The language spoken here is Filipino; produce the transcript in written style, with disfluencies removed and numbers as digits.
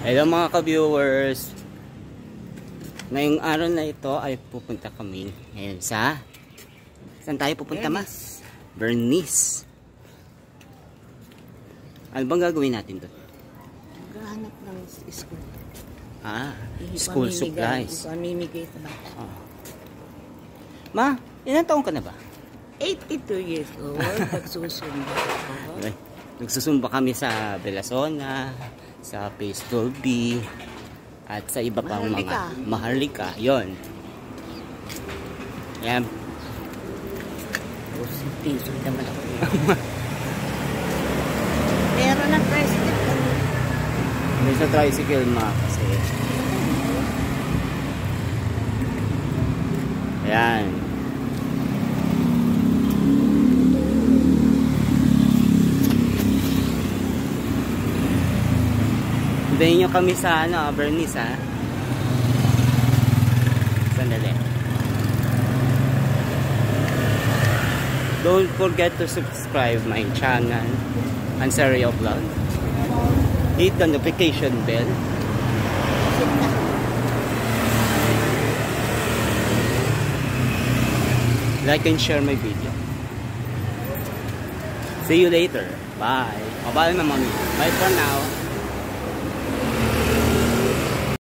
Hello mga ka-viewers. Ngayong araw na ito ay pupunta kami ngayon sa... Saan tayo pupunta, Ma? Bernice. Ano bang gagawin natin doon? Maghahanap ng school. School supplies. Pamimigay sa bata. Ma, ilang taong ka na ba? 82 years old. Pagsusumba ako. Nagsusumba kami sa Belasona, sa Pistol B, at sa iba pang mga Maharlika. Yon. Yan. Piso naman ako. Meron ng tricycle. May sa tricycle, Ma, kasi. Ayan. Hintayin nyo kami sa Bernice, ha? Sandali. Don't forget to subscribe my channel, Anserio Vlog. Hit the notification bell. Like and share my video. See you later. Bye. Bye, Mami. Bye for now.